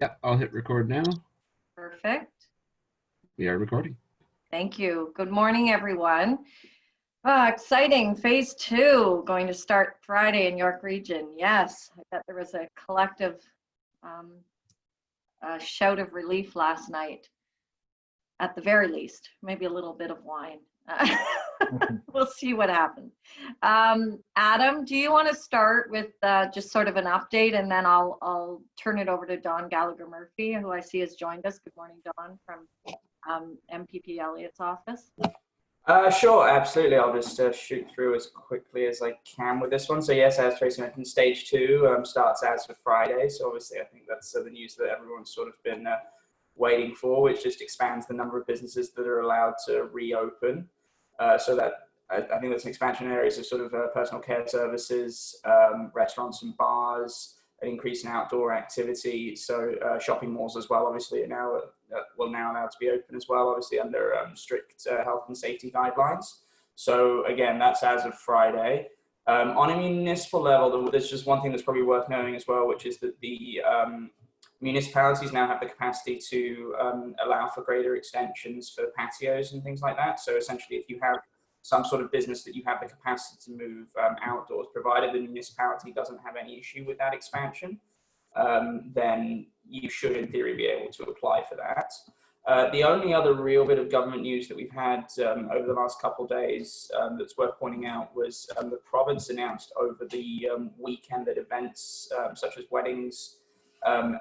Yeah, I'll hit record now. Perfect. We are recording. Thank you. Good morning, everyone. Exciting. Phase 2 going to start Friday in York Region. Yes, I bet there was a collective shout of relief last night, at the very least. Maybe a little bit of wine. We'll see what happens. Adam, do you want to start with just sort of an update, and then I'll turn it over to Dawn Gallagher-Murphy, who I see has joined us. Good morning, Dawn, from MPP Elliott's office. Sure, absolutely. I'll just shoot through as quickly as I can with this one. So yes, as Tracy mentioned, stage 2 starts as of Friday. So obviously I think that's the news that everyone's sort of been waiting for, which just expands the number of businesses that are allowed to reopen. So that I think there's an expansion in areas of sort of personal care services, restaurants and bars, an increase in outdoor activity. So shopping malls as well, obviously, are now allowed to be open as well, obviously under strict health and safety guidelines. So again, that's as of Friday. On a municipal level, there's just one thing that's probably worth knowing as well, which is that the municipalities now have the capacity to allow for greater extensions for patios and things like that. So essentially, if you have some sort of business that you have the capacity to move outdoors, provided the municipality doesn't have any issue with that expansion, then you should, in theory, be able to apply for that. The only other real bit of government news that we've had over the last couple of days that's worth pointing out was the province announced over the weekend that events such as weddings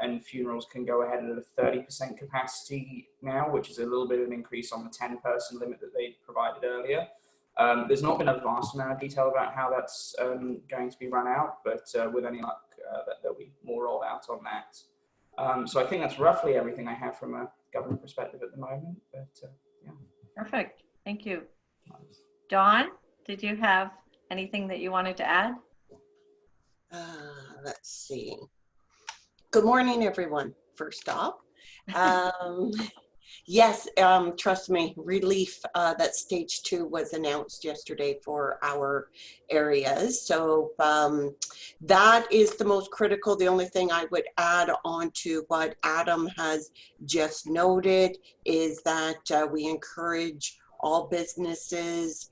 and funerals can go ahead at a 30% capacity now, which is a little bit of an increase on the 10-person limit that they provided earlier. There's not been a vast amount of detail about how that's going to be run out, but with any luck, there'll be more rolled out on that. So I think that's roughly everything I have from a government perspective at the moment, but yeah. Perfect. Thank you. Dawn, did you have anything that you wanted to add? Let's see. Good morning, everyone, first off. Yes, trust me, relief that stage 2 was announced yesterday for our areas. So that is the most critical. The only thing I would add on to what Adam has just noted is that we encourage all businesses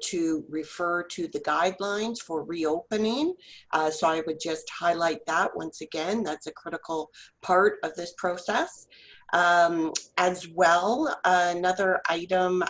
to refer to the guidelines for reopening. So I would just highlight that once again. That's a critical part of this process. As well, another item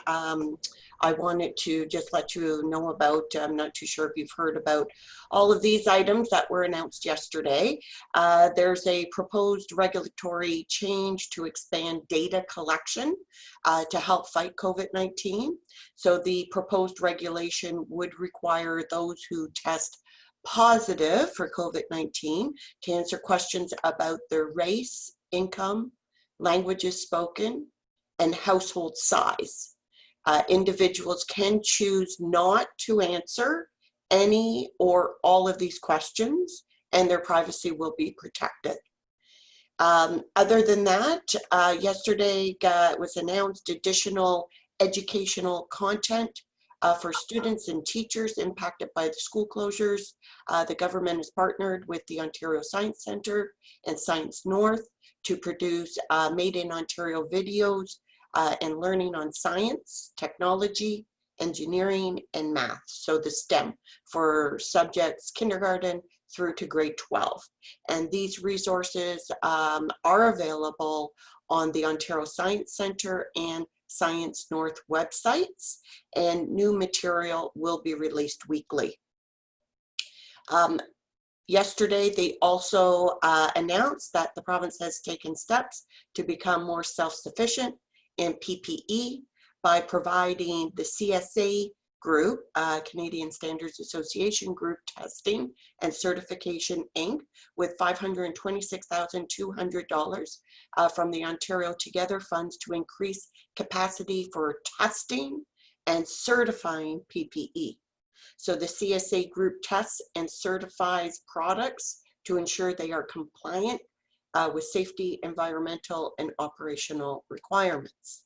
I wanted to just let you know about. I'm not too sure if you've heard about all of these items that were announced yesterday. There's a proposed regulatory change to expand data collection to help fight COVID-19. So the proposed regulation would require those who test positive for COVID-19 to answer questions about their race, income, languages spoken, and household size. Individuals can choose not to answer any or all of these questions, and their privacy will be protected. Other than that, yesterday it was announced additional educational content for students and teachers impacted by the school closures. The government has partnered with the Ontario Science Centre and Science North to produce Made in Ontario videos and learning on science, technology, engineering, and math. So the STEM for subjects kindergarten through to grade 12. And these resources are available on the Ontario Science Centre and Science North websites, and new material will be released weekly. Yesterday, they also announced that the province has taken steps to become more self-sufficient in PPE by providing the CSA group, Canadian Standards Association Group Testing and Certification Inc., with $526,200 from the Ontario Together funds to increase capacity for testing and certifying PPE. So the CSA group tests and certifies products to ensure they are compliant with safety, environmental, and operational requirements.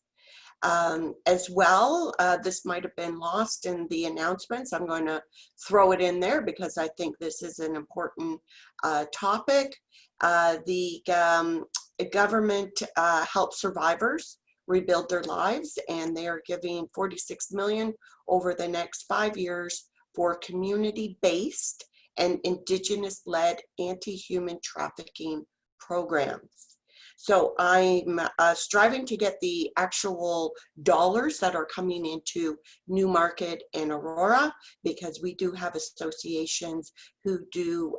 As well, this might have been lost in the announcements. I'm going to throw it in there because I think this is an important topic. The government helps survivors rebuild their lives, and they are giving $46 million over the next 5 years for community-based and Indigenous-led anti-human trafficking programs. So I'm striving to get the actual dollars that are coming into Newmarket and Aurora, because we do have associations who do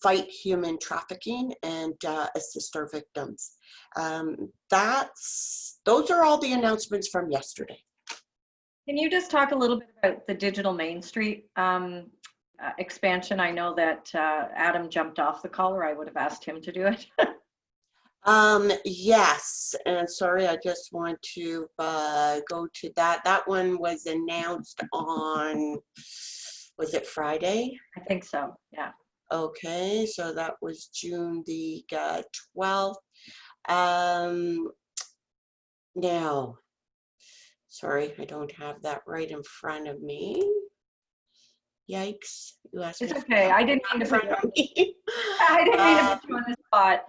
fight human trafficking and assist our victims. Those are all the announcements from yesterday. Can you just talk a little bit about the Digital Main Street expansion? I know that Adam jumped off the call, or I would have asked him to do it. Yes, and sorry, I just want to go to that. That one was announced on, was it Friday? I think so, yeah. Okay, so that was June the 12th. Now, sorry, I don't have that right in front of me. Yikes. You asked It's me okay. I didn't mean to put you on I didn't mean to put you on the spot.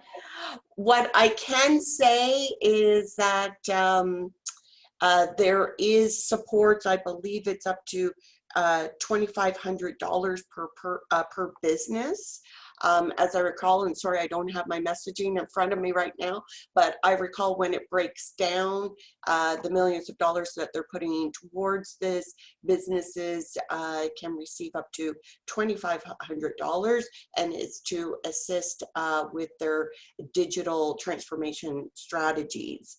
What I can say is that there is support. I believe it's up to $2,500 per business. As I recall, and sorry, I don't have my messaging in front of me right now, but I recall when it breaks down the millions of dollars that they're putting in towards this, businesses can receive up to $2,500, and it's to assist with their digital transformation strategies,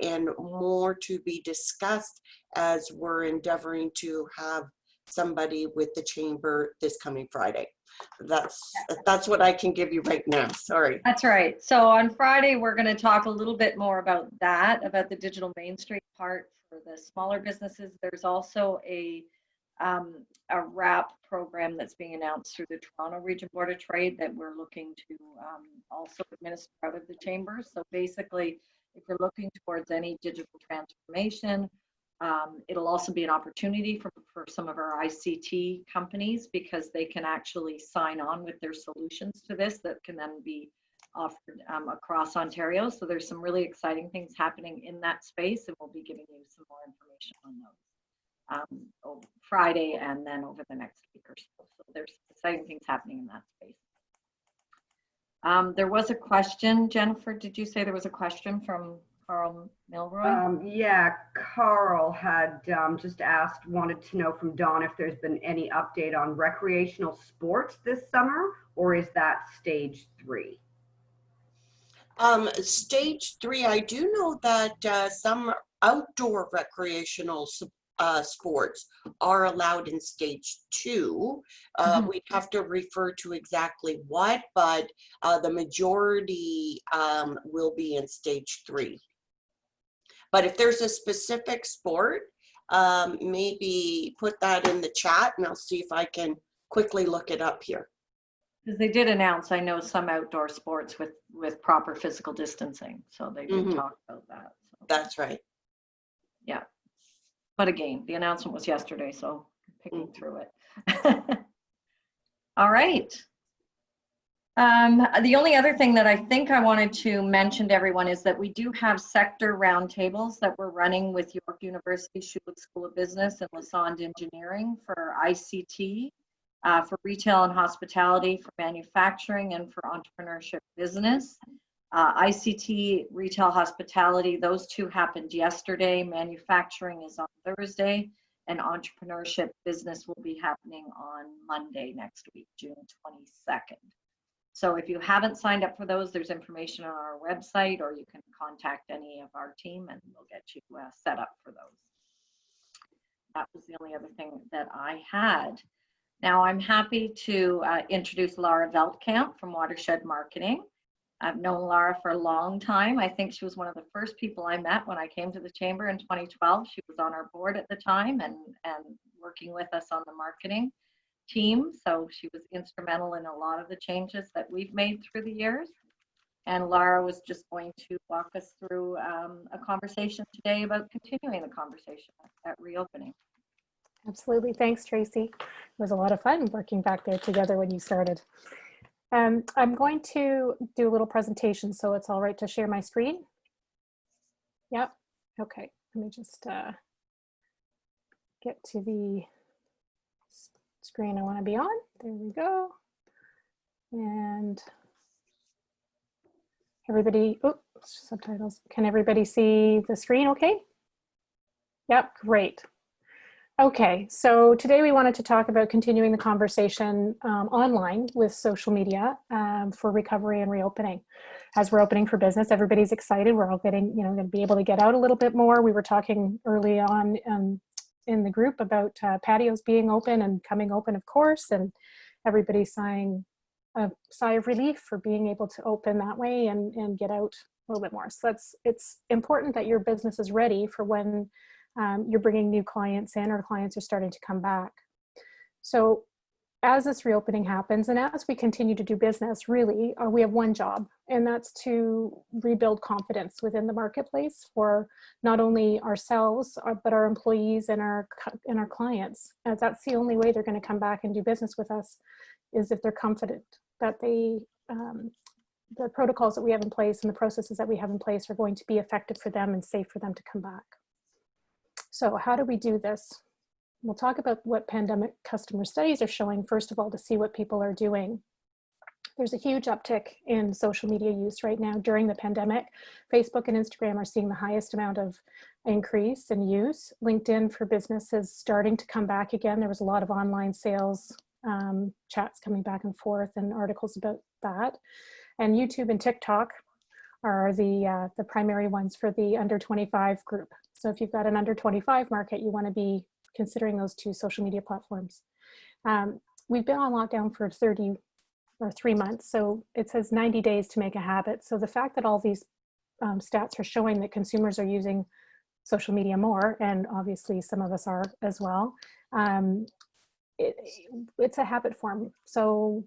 and more to be discussed as we're endeavoring to have somebody with the chamber this coming Friday. That's what I can give you right now. Sorry. That's right. So on Friday, we're going to talk a little bit more about that, about the Digital Main Street part for the smaller businesses. There's also a wrap program that's being announced through the Toronto Region Board of Trade that we're looking to also administer out of the chamber. So basically, if you're looking towards any digital transformation, it'll also be an opportunity for some of our ICT companies, because they can actually sign on with their solutions to this that can then be offered across Ontario. So there's some really exciting things happening in that space, and we'll be giving you some more information on those Friday and then over the next week or so. So there's exciting things happening in that space. There was a question, Jennifer, did you say there was a question from Carl Milroy? Yeah, Carl had just wanted to know from Dawn if there's been any update on recreational sports this summer, or is that stage 3? Stage 3, I do know that some outdoor recreational sports are allowed in stage 2. We'd have to refer to exactly what, but the majority will be in stage 3. But if there's a specific sport, maybe put that in the chat and I'll see if I can quickly look it up here. Because they did announce, I know, some outdoor sports with proper physical distancing. So they did talk about that. So. That's right. Yeah. But again, the announcement was yesterday, so picking through it. All right. The only other thing that I think I wanted to mention to everyone is that we do have sector roundtables that we're running with York University Schulich School of Business and Lassonde Engineering for ICT, for retail and hospitality, for manufacturing, and for entrepreneurship business. ICT, retail, hospitality, those two happened yesterday. Manufacturing is on Thursday, and entrepreneurship business will be happening on Monday next week, June 22nd. So if you haven't signed up for those, there's information on our website, or you can contact any of our team and we'll get you set up for those. That was the only other thing that I had. Now I'm happy to introduce Lara Veltkamp from Watershed Marketing. I've known Lara for a long time. I think she was one of the first people I met when I came to the chamber in 2012. She was on our board at the time and working with us on the marketing team. So she was instrumental in a lot of the changes that we've made through the years. And Lara was just going to walk us through a conversation today about continuing the conversation at reopening. Absolutely. Thanks, Tracy. It was a lot of fun working back there together when you started. I'm going to do a little presentation, so it's all right to share my screen. Yep. Okay. Let me just get to the screen I want to be on. There we go. And everybody, oops, subtitles. Can everybody see the screen okay? Yep, great. Okay, so today we wanted to talk about continuing the conversation online with social media for recovery and reopening. As we're opening for business, everybody's excited. We're all getting, going to be able to get out a little bit more. We were talking early on in the group about patios being open and coming open, of course, and everybody sighing a sigh of relief for being able to open that way and get out a little bit more. So it's important that your business is ready for when you're bringing new clients in or clients are starting to come back. So as this reopening happens and as we continue to do business, really, we have one job, and that's to rebuild confidence within the marketplace for not only ourselves, but our employees and our clients. As that's the only way they're going to come back and do business with us, is if they're confident that the protocols that we have in place and the processes that we have in place are going to be effective for them and safe for them to come back. So how do we do this? We'll talk about what pandemic customer studies are showing, first of all, to see what people are doing. There's a huge uptick in social media use right now during the pandemic. Facebook and Instagram are seeing the highest amount of increase in use. LinkedIn for Business is starting to come back again. There was a lot of online sales chats coming back and forth and articles about that. And YouTube and TikTok are the primary ones for the under 25 group. So if you've got an under 25 market, you want to be considering those two social media platforms. We've been on lockdown for 3 months, so it says 90 days to make a habit. So the fact that all these stats are showing that consumers are using social media more, and obviously some of us are as well, it's a habit form. So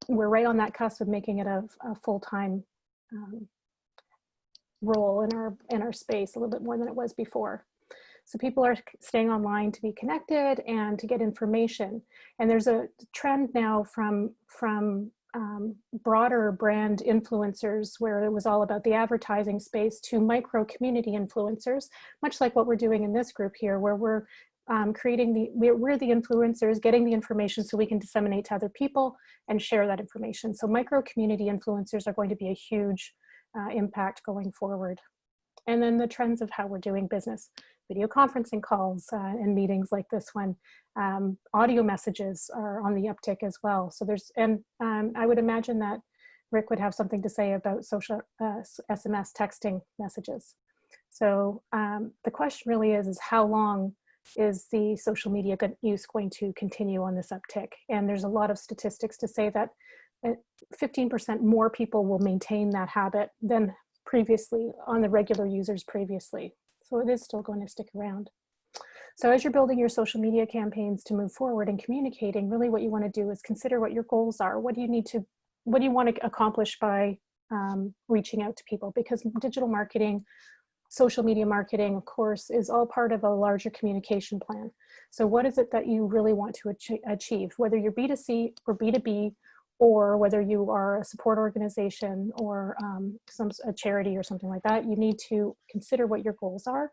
we're right on that cusp of making it a full-time role in our space, a little bit more than it was before. So people are staying online to be connected and to get information. And there's a trend now from broader brand influencers, where it was all about the advertising space, to micro community influencers, much like what we're doing in this group here, where we're we're the influencers, getting the information so we can disseminate to other people and share that information. So micro community influencers are going to be a huge impact going forward. And then the trends of how we're doing business, video conferencing calls and meetings like this one, audio messages are on the uptick as well. So there's, and I would imagine that Rick would have something to say about social SMS texting messages. So the question really is how long is the social media use going to continue on this uptick? And there's a lot of statistics to say that 15% more people will maintain that habit than previously on the regular users previously. So it is still going to stick around. So as you're building your social media campaigns to move forward and communicating, really what you want to do is consider what your goals are. What do you want to accomplish by reaching out to people? Because digital marketing, social media marketing, of course, is all part of a larger communication plan. So what is it that you really want to achieve, whether you're B2C or B2B, or whether you are a support organization or a charity or something like that? You need to consider what your goals are.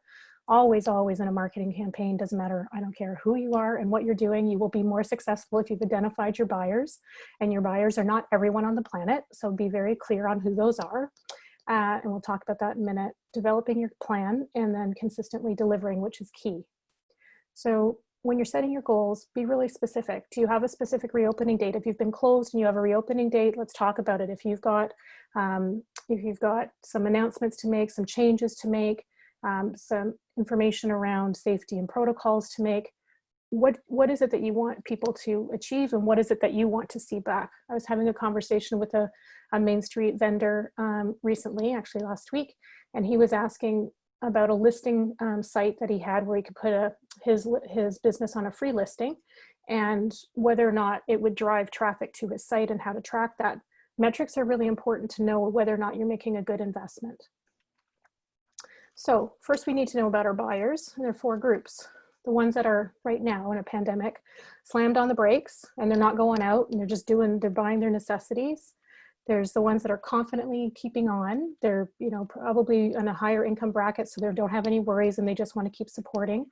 Always, always in a marketing campaign, doesn't matter, I don't care who you are and what you're doing, you will be more successful if you've identified your buyers, and your buyers are not everyone on the planet. So be very clear on who those are. And we'll talk about that in a minute. Developing your plan and then consistently delivering, which is key. So when you're setting your goals, be really specific. Do you have a specific reopening date? If you've been closed and you have a reopening date, let's talk about it. If you've got some announcements to make, some changes to make, some information around safety and protocols to make, what is it that you want people to achieve, and what is it that you want to see back? I was having a conversation with a Main Street vendor recently, actually last week, and he was asking about a listing site that he had where he could put his business on a free listing, and whether or not it would drive traffic to his site and how to track that. Metrics are really important to know whether or not you're making a good investment. So first we need to know about our buyers. There are 4 groups. The ones that are right now in a pandemic, slammed on the brakes and they're not going out and they're buying their necessities. There's the ones that are confidently keeping on. They're, probably in a higher income bracket, so they don't have any worries and they just want to keep supporting.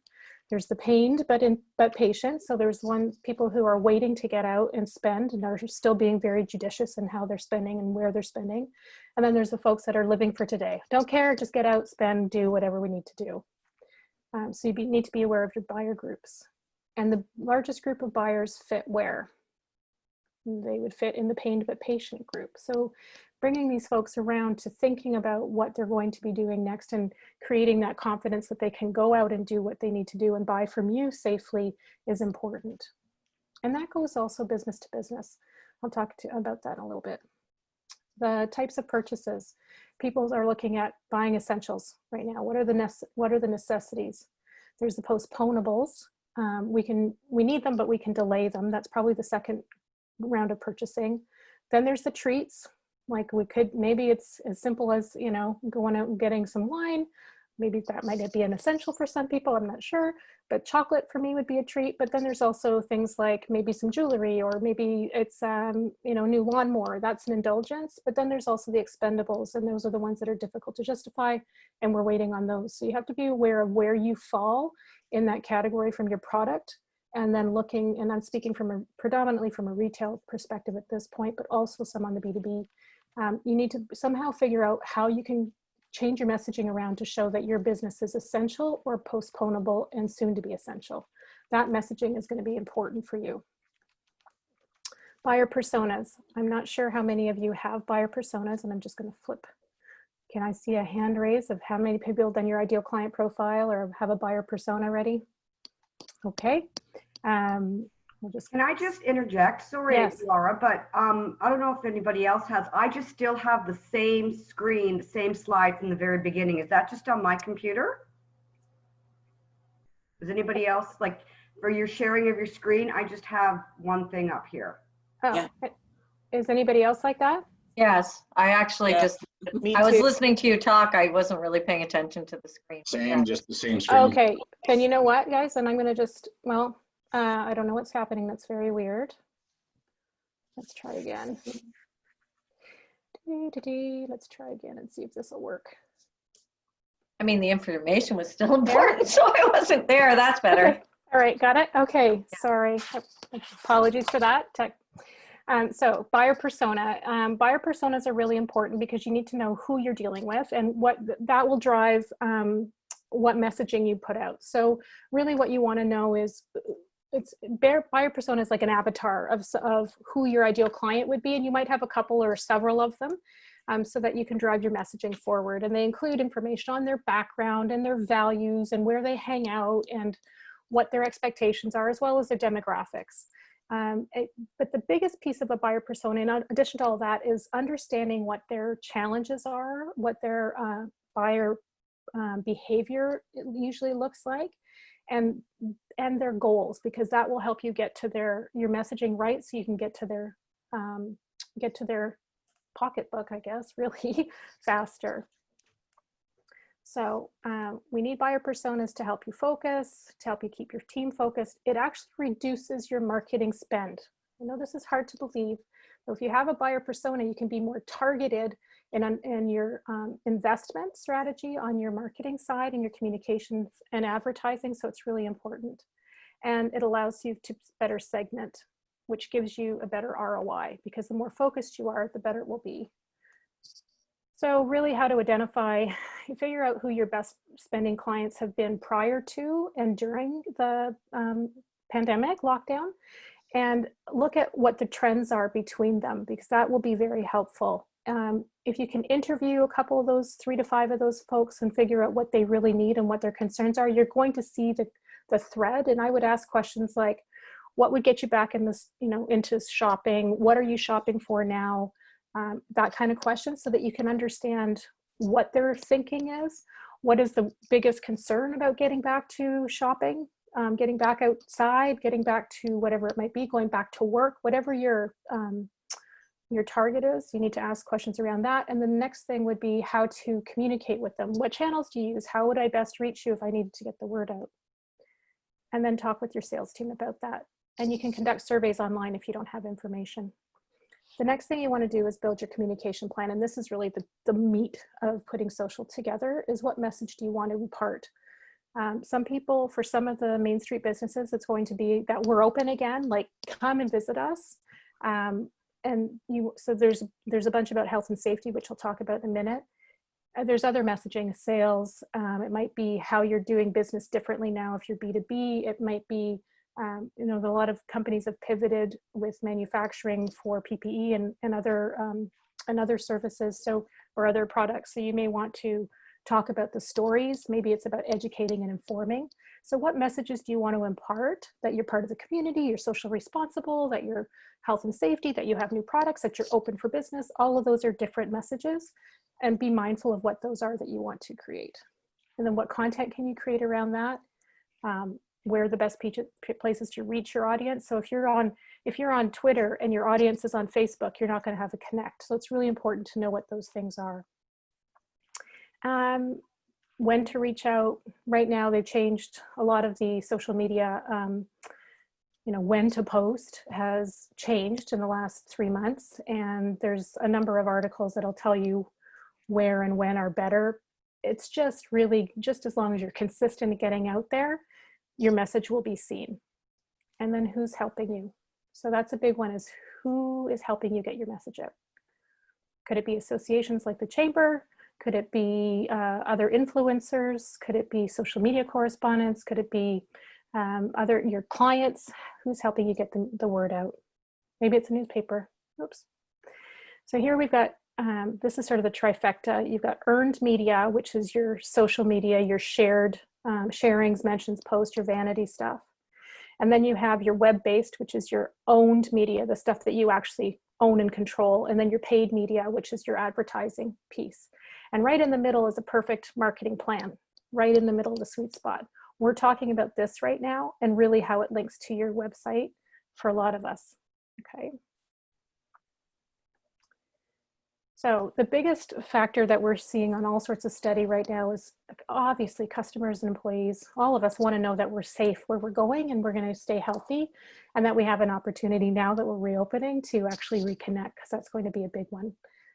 There's the pained but patient. So there's people who are waiting to get out and spend and are still being very judicious in how they're spending and where they're spending. And then there's the folks that are living for today. Don't care, just get out, spend, do whatever we need to do. So you need to be aware of your buyer groups. And the largest group of buyers fit where? They would fit in the pained but patient group. So bringing these folks around to thinking about what they're going to be doing next and creating that confidence that they can go out and do what they need to do and buy from you safely is important. And that goes also business to business. I'll talk about that in a little bit. The types of purchases. People are looking at buying essentials right now. What are the necessities? There's the postponables. We need them, but we can delay them. That's probably the second round of purchasing. Then there's the treats. Like maybe it's as simple as, going out and getting some wine. Maybe that might be an essential for some people, I'm not sure, but chocolate for me would be a treat. But then there's also things like maybe some jewelry, or maybe it's, new lawnmower, that's an indulgence. But then there's also the expendables, and those are the ones that are difficult to justify, and we're waiting on those. So you have to be aware of where you fall in that category from your product, and then looking, and I'm speaking predominantly from a retail perspective at this point, but also some on the B2B. You need to somehow figure out how you can change your messaging around to show that your business is essential or postponable and soon to be essential. That messaging is going to be important for you. Buyer personas. I'm not sure how many of you have buyer personas, and I'm just going to flip. Can I see a hand raise of how many people have done your ideal client profile or have a buyer persona ready? Okay. Can I just interject? Sorry, yes. Laura, but I don't know if anybody else has. I just still have the same screen, the same slide from the very beginning. Is that just on my computer? Does anybody else, like, for your sharing of your screen, I just have one thing up here. Oh, Yeah. Is anybody else like that? Yes, I actually Yeah, I was listening to you talk. I wasn't really paying attention to the screen. Same, just the same screen. Okay, then you know what, guys? And I'm going to just, I don't know what's happening. That's very weird. Let's try again. Let's try again and see if this will work. I mean, the information was still important, so I wasn't there. That's better. Okay. All right, got it? Okay, sorry. Apologies for that. So buyer persona. Buyer personas are really important because you need to know who you're dealing with, and what that will drive what messaging you put out. So really what you want to know is, buyer persona is like an avatar of who your ideal client would be, and you might have a couple or several of them, so that you can drive your messaging forward. And they include information on their background and their values and where they hang out and what their expectations are, as well as their demographics. But the biggest piece of a buyer persona, in addition to all that, is understanding what their challenges are, what their buyer behavior usually looks like, and their goals, because that will help you get to your messaging right, so you can get to their pocketbook, I guess, really faster. So we need buyer personas to help you focus, to help you keep your team focused. It actually reduces your marketing spend. I know this is hard to believe, but if you have a buyer persona, you can be more targeted in your investment strategy on your marketing side and your communications and advertising. So it's really important. And it allows you to better segment, which gives you a better ROI, because the more focused you are, the better it will be. So really, how to identify, figure out who your best spending clients have been prior to and during the pandemic lockdown, and look at what the trends are between them, because that will be very helpful. If you can interview a couple of those, 3 to 5 of those folks, and figure out what they really need and what their concerns are, you're going to see the thread. And I would ask questions like, what would get you back in this, into shopping? What are you shopping for now? That kind of question, so that you can understand what their thinking is. What is the biggest concern about getting back to shopping, getting back outside, getting back to whatever it might be, going back to work, whatever your your target is. You need to ask questions around that. And the next thing would be how to communicate with them. What channels do you use? How would I best reach you if I needed to get the word out? And then talk with your sales team about that. And you can conduct surveys online if you don't have information. The next thing you want to do is build your communication plan. And this is really the meat of putting social together, is what message do you want to impart? Some people, for some of the Main Street businesses, it's going to be that we're open again, like come and visit us. So there's a bunch about health and safety, which I'll talk about in a minute. There's other messaging, sales. It might be how you're doing business differently now. If you're B2B, it might be, a lot of companies have pivoted with manufacturing for PPE and other services, or other products. So you may want to talk about the stories. Maybe it's about educating and informing. So what messages do you want to impart? That you're part of the community, you're social responsible, that you're health and safety, that you have new products, that you're open for business. All of those are different messages, and be mindful of what those are that you want to create. And then what content can you create around that? Where are the best places to reach your audience? So if you're on Twitter and your audience is on Facebook, you're not going to have a connect. So it's really important to know what those things are. When to reach out. Right now, they've changed a lot of the social media. When to post has changed in the last 3 months. And there's a number of articles that'll tell you where and when are better. It's just really, just as long as you're consistent in getting out there, your message will be seen. And then who's helping you? So that's a big one, is who is helping you get your message out? Could it be associations like the Chamber? Could it be other influencers? Could it be social media correspondents? Could it be your clients? Who's helping you get the word out? Maybe it's a newspaper. Oops. So here we've got, this is sort of the trifecta. You've got earned media, which is your social media, your shared sharings, mentions, posts, your vanity stuff. And then you have your web-based, which is your owned media, the stuff that you actually own and control. And then your paid media, which is your advertising piece. And right in the middle is a perfect marketing plan, right in the middle of the sweet spot. We're talking about this right now and really how it links to your website for a lot of us, okay? So the biggest factor that we're seeing on all sorts of study right now is obviously customers and employees. All of us want to know that we're safe where we're going and we're going to stay healthy, and that we have an opportunity now that we're reopening to actually reconnect, because that's going to be a big one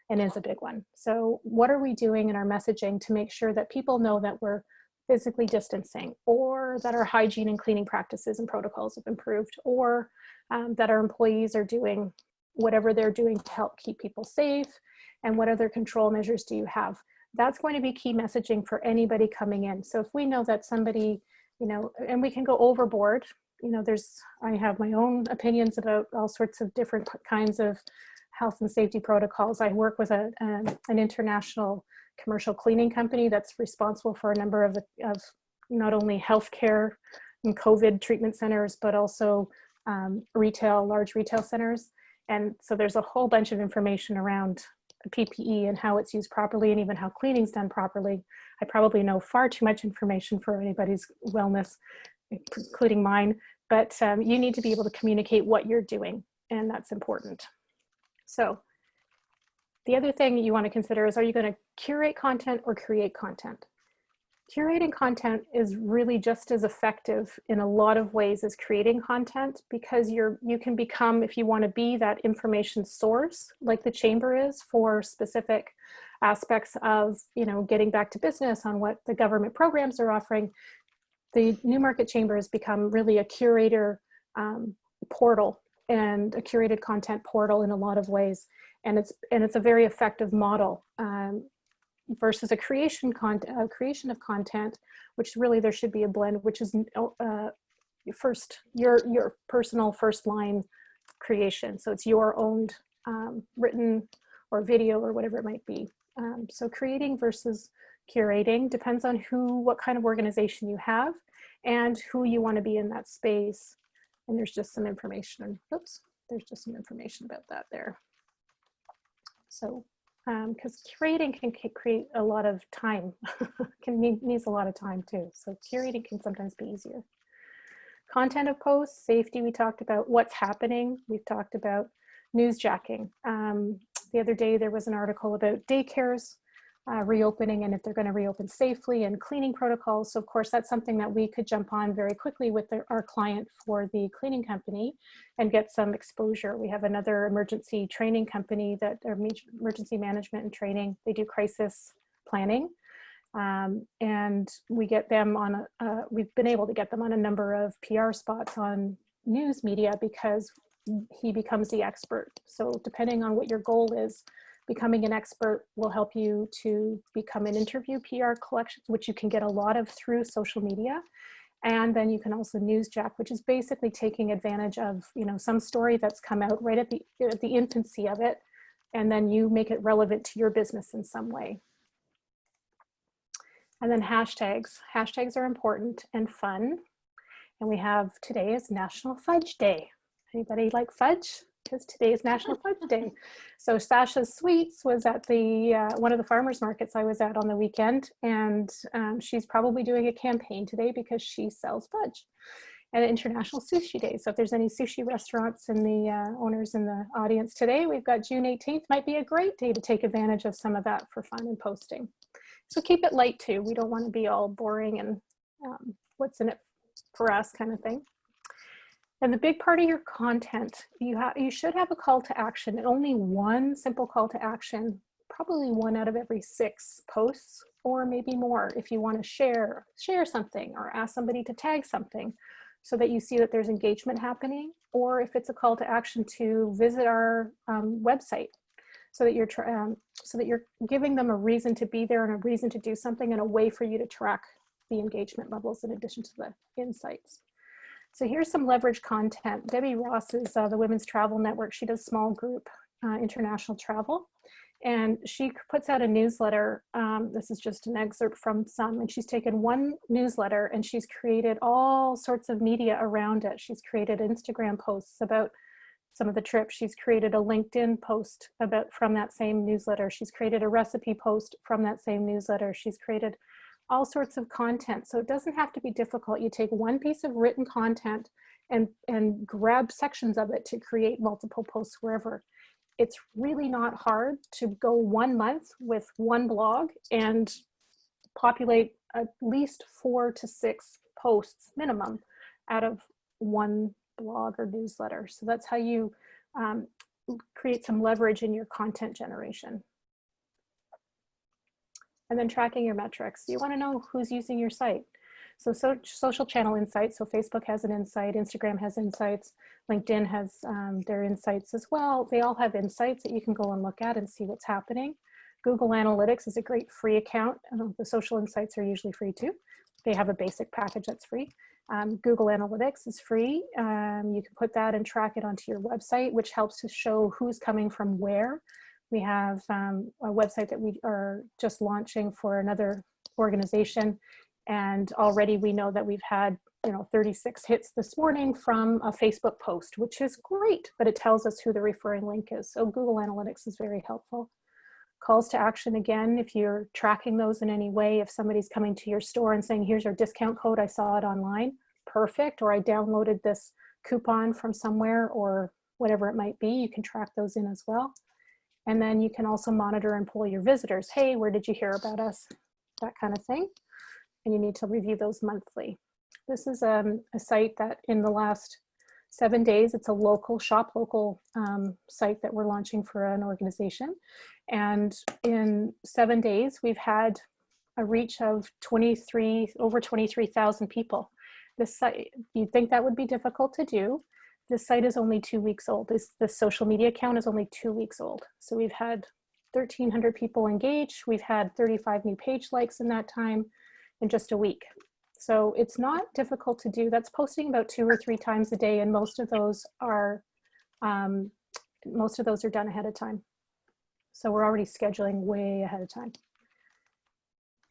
and is a big one. So what are we doing in our messaging to make sure that people know that we're physically distancing, or that our hygiene and cleaning practices and protocols have improved, or that our employees are doing whatever they're doing to help keep people safe? And what other control measures do you have? That's going to be key messaging for anybody coming in. So if we know that somebody, and we can go overboard, I have my own opinions about all sorts of different kinds of health and safety protocols. I work with an international commercial cleaning company that's responsible for a number of not only healthcare and COVID treatment centers, but also large retail centers. And so there's a whole bunch of information around PPE and how it's used properly, and even how cleaning's done properly. I probably know far too much information for anybody's wellness, including mine, but you need to be able to communicate what you're doing, and that's important. So the other thing you want to consider is, are you going to curate content or create content? Curating content is really just as effective in a lot of ways as creating content, because you can become, if you want to be that information source, like the Chamber is for specific aspects of, getting back to business on what the government programs are offering. The Newmarket Chamber has become really a curator portal and a curated content portal in a lot of ways. And it's a very effective model. Versus a creation of content, which really there should be a blend, which is your personal first line creation. So it's your owned written or video or whatever it might be. So creating versus curating depends on what kind of organization you have and who you want to be in that space. And there's just some information. There's just some information about that there. So. Because curating can create a lot of time, needs a lot of time too. So curating can sometimes be easier. Content of posts, safety, we talked about. What's happening, we've talked about. Newsjacking. The other day there was an article about daycares reopening and if they're going to reopen safely, and cleaning protocols. So of course that's something that we could jump on very quickly with our client for the cleaning company and get some exposure. We have another emergency training company that are emergency management and training. They do crisis planning. And we get them on we've been able to get them on a number of PR spots on news media because he becomes the expert. So depending on what your goal is, becoming an expert will help you to become an interview PR collection, which you can get a lot of through social media. And then you can also newsjack, which is basically taking advantage of, you know, some story that's come out right at the infancy of it, and then you make it relevant to your business in some way. And then hashtags. Hashtags are important and fun. And we have, today is National Fudge Day. Anybody like fudge? Because today is National Fudge Day. So Sasha's Sweets was at the one of the farmers markets I was at on the weekend, and she's probably doing a campaign today because she sells fudge. And International Sushi Day. So if there's any sushi restaurants and the owners in the audience today, we've got June 18th. Might be a great day to take advantage of some of that for fun and posting. So keep it light too. We don't want to be all boring and what's in it for us kind of thing. And the big part of your content, you should have a call to action, and only one simple call to action, probably 1 out of every 6 posts, or maybe more if you want to share something or ask somebody to tag something so that you see that there's engagement happening, or if it's a call to action to visit our website so that you're giving them a reason to be there and a reason to do something and a way for you to track the engagement levels in addition to the insights. So here's some leverage content. Debbie Ross is the Women's Travel Network. She does small group international travel, and she puts out a newsletter. This is just an excerpt from some, and she's taken one newsletter and she's created all sorts of media around it. She's created Instagram posts about some of the trips. She's created a LinkedIn post from that same newsletter. She's created a recipe post from that same newsletter. She's created all sorts of content. So it doesn't have to be difficult. You take one piece of written content and grab sections of it to create multiple posts wherever. It's really not hard to go 1 month with one blog and populate at least 4 to 6 posts minimum out of one blog or newsletter. So that's how you create some leverage in your content generation. And then tracking your metrics. You want to know who's using your site. So social channel insights. So Facebook has an insight, Instagram has insights, LinkedIn has their insights as well. They all have insights that you can go and look at and see what's happening. Google Analytics is a great free account. The social insights are usually free too. They have a basic package that's free. Google Analytics is free. You can put that and track it onto your website, which helps to show who's coming from where. We have a website that we are just launching for another organization. And already we know that we've had 36 hits this morning from a Facebook post, which is great, but it tells us who the referring link is. So Google Analytics is very helpful. Calls to action, again, if you're tracking those in any way, if somebody's coming to your store and saying, here's your discount code, I saw it online, perfect, or I downloaded this coupon from somewhere, or whatever it might be, you can track those in as well. And then you can also monitor and pull your visitors. Hey, where did you hear about us? That kind of thing. And you need to review those monthly. This is a site that in the last 7 days, it's a local site that we're launching for an organization. And in 7 days, we've had a reach of over 23,000 people. This site, you'd think that would be difficult to do. This site is only 2 weeks old. The social media account is only 2 weeks old. So we've had 1,300 people engage. We've had 35 new page likes in that time in just a week. So it's not difficult to do. That's posting about 2 or 3 times a day, and most of those are done ahead of time. So we're already scheduling way ahead of time.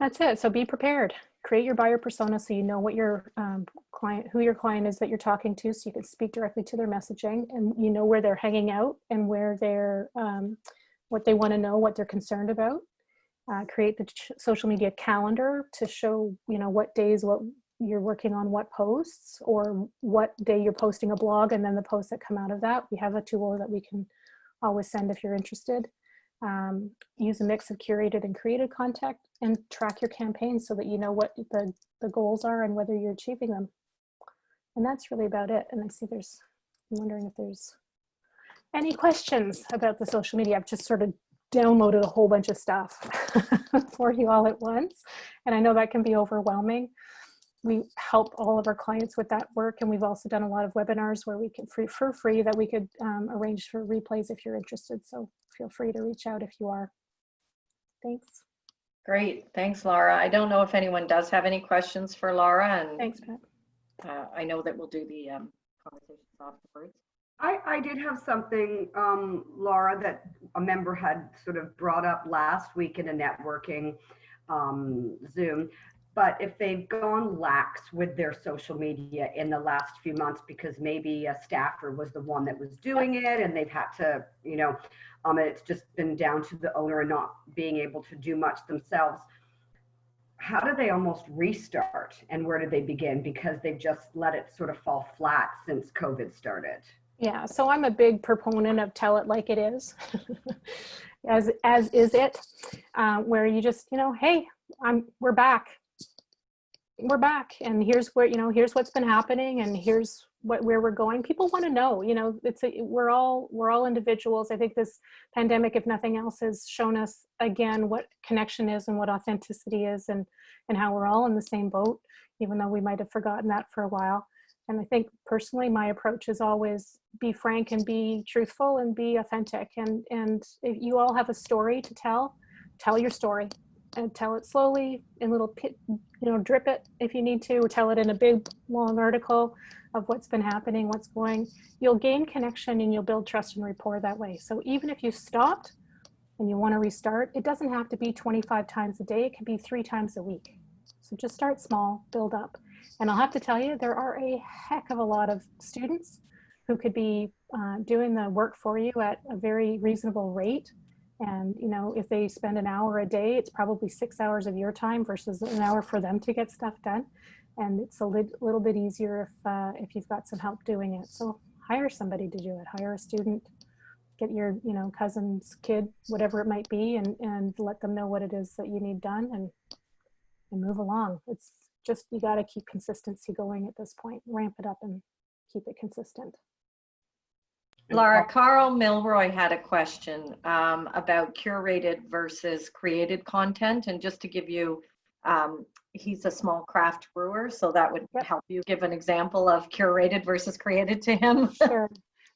That's it. So be prepared. Create your buyer persona so you know what your who your client is that you're talking to, so you can speak directly to their messaging, and you know where they're hanging out and where they're what they want to know, what they're concerned about. Create the social media calendar to show what days what you're working on, what posts, or what day you're posting a blog, and then the posts that come out of that. We have a tool that we can always send if you're interested. Use a mix of curated and created content, and track your campaigns so that you know what the goals are and whether you're achieving them. And that's really about it. And I see I'm wondering if there's any questions about the social media. I've just sort of downloaded a whole bunch of stuff for you all at once. And I know that can be overwhelming. We help all of our clients with that work. And we've also done a lot of webinars where we can for free that we could arrange for replays if you're interested. So feel free to reach out if you are. Thanks. Great. Thanks, Lara. I don't know if anyone does have any questions for Lara. And Thanks, Pat. I know that we'll do the conversations afterwards. I did have something, Laura, that a member had sort of brought up last week in a networking Zoom. But if they've gone lax with their social media in the last few months because maybe a staffer was the one that was doing it and they've had to, it's just been down to the owner and not being able to do much themselves. How do they almost restart, and where do they begin? Because they've just let it sort of fall flat since COVID started. Yeah, so I'm a big proponent of tell it like it is, as is it, where you just, hey, we're back, and here's where, here's what's been happening, and here's where we're going. People want to know, we're all individuals. I think this pandemic, if nothing else, has shown us again what connection is and what authenticity is, and how we're all in the same boat, even though we might have forgotten that for a while. And I think personally, my approach is always be frank and be truthful and be authentic. And if you all have a story to tell your story, and tell it slowly in little, drip it if you need to, or tell it in a big long article of what's been happening, what's going. You'll gain connection and you'll build trust and rapport that way. So even if you stopped and you want to restart, it doesn't have to be 25 times a day. It can be 3 times a week. So just start small, build up. And I'll have to tell you, there are a heck of a lot of students who could be doing the work for you at a very reasonable rate. And, if they spend an hour a day, it's probably 6 hours of your time versus an hour for them to get stuff done. And it's a little bit easier if you've got some help doing it. So hire somebody to do it. Hire a student, get your, cousin's kid, whatever it might be, and let them know what it is that you need done, and move along. It's just, you got to keep consistency going at this point. Ramp it up and keep it consistent. Lara, Carl Milroy had a question about curated versus created content. And just to give you, he's a small craft brewer, so that would help you give an example of curated versus created to him.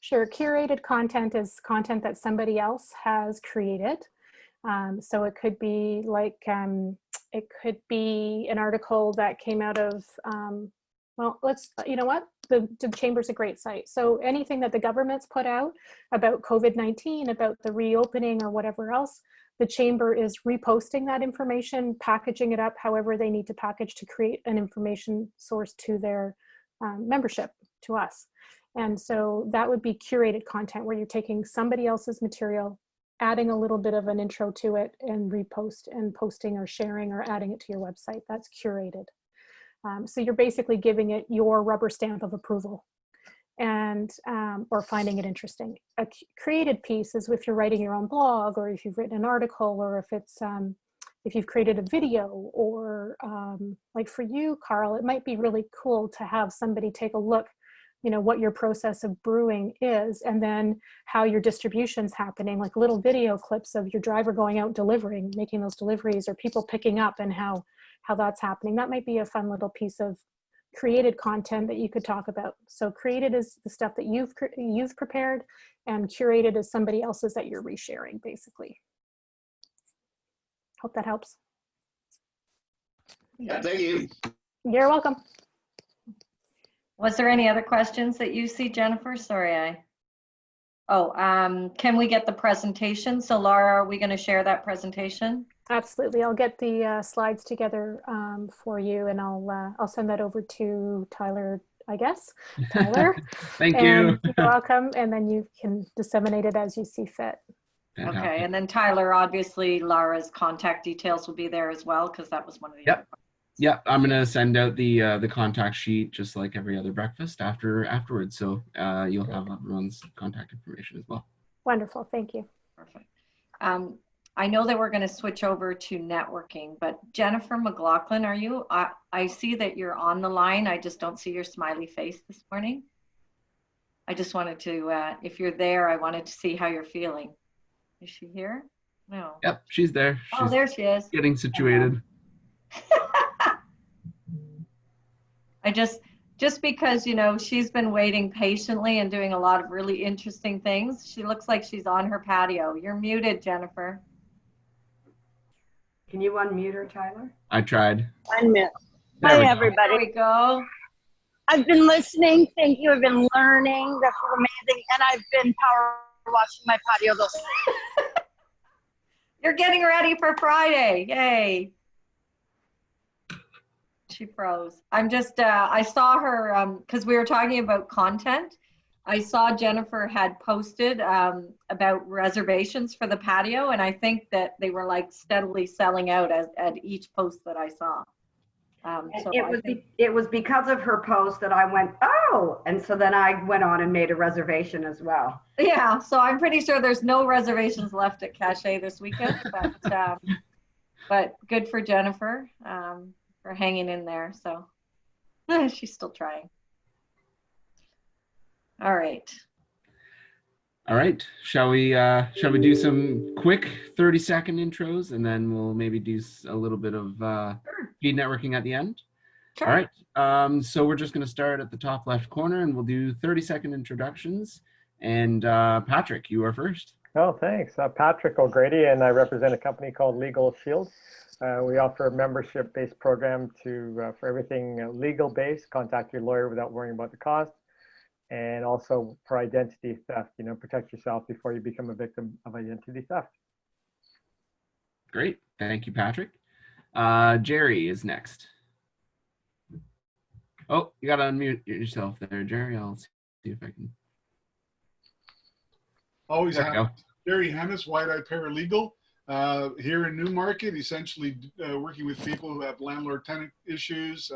Sure. Curated content is content that somebody else has created. So it could be like, it could be an article that came out of, the Chamber's a great site. So anything that the government's put out about COVID-19, about the reopening or whatever else, the Chamber is reposting that information, packaging it up however they need to package to create an information source to their membership, to us. And so that would be curated content, where you're taking somebody else's material, adding a little bit of an intro to it, and repost and posting or sharing or adding it to your website. That's curated. So you're basically giving it your rubber stamp of approval, and or finding it interesting. A created piece is if you're writing your own blog, or if you've written an article, or if it's if you've created a video, or like for you, Carl, it might be really cool to have somebody take a look, what your process of brewing is, and then how your distribution's happening, like little video clips of your driver going out delivering, making those deliveries, or people picking up, and how that's happening. That might be a fun little piece of created content that you could talk about. So created is the stuff that you've prepared, and curated is somebody else's that you're resharing, basically. Hope that helps. Yeah, thank you. You're welcome. Was there any other questions that you see, Jennifer? Sorry, can we get the presentation? So Lara, are we going to share that presentation? Absolutely. I'll get the slides together for you, and I'll send that over to Tyler, I guess. Tyler. Thank you. You're welcome. And then you can disseminate it as you see fit. Fantastic. Okay. And then Tyler, obviously Lara's contact details will be there as well, because that was one of the other questions. Yeah, I'm gonna send out the contact sheet just like every other breakfast afterwards. So you'll have everyone's contact information as well. Wonderful, thank you. Perfect. I know that we're going to switch over to networking, but Jennifer McLaughlin, are you? I see that you're on the line. I just don't see your smiley face this morning. I just wanted to, if you're there, I wanted to see how you're feeling. Is she here? No. Yep, she's there. Oh, She's there she is. getting situated. I just because, you know, she's been waiting patiently and doing a lot of really interesting things. She looks like she's on her patio. You're muted, Jennifer. Can you unmute her, Tyler? I tried. Unmute. There we Hi, go. everybody. There we go. I've been listening. Thank you. I've been learning. This is amazing. And I've been power washing my patio. You're getting ready for Friday. Yay. She froze. I'm just, I saw her, because we were talking about content. I saw Jennifer had posted about reservations for the patio, and I think that they were like steadily selling out at each post that I saw. So it was because of her post that I went, oh, and so then I went on and made a reservation as well. Yeah, so I'm pretty sure there's no reservations left at Cache this weekend, but good for Jennifer for hanging in there. So she's still trying. All right. All right. Shall we do some quick 30-second intros, and then we'll maybe do a little bit of speed networking at the end? Sure. All right. So we're just going to start at the top left corner, and we'll do 30-second introductions. And Patrick, you are first. Oh, thanks. Patrick O'Grady, and I represent a company called Legal Shield. We offer a membership-based program for everything legal-based. Contact your lawyer without worrying about the cost. And also for identity theft, you know, protect yourself before you become a victim of identity theft. Great. Thank you, Patrick. Jerry is next. Oh, you got to unmute yourself there, Jerry. I'll see if I can. Always There we happy. Jerry Hannes, Wide Eye Paralegal, here in Newmarket, essentially working with people who have landlord-tenant issues,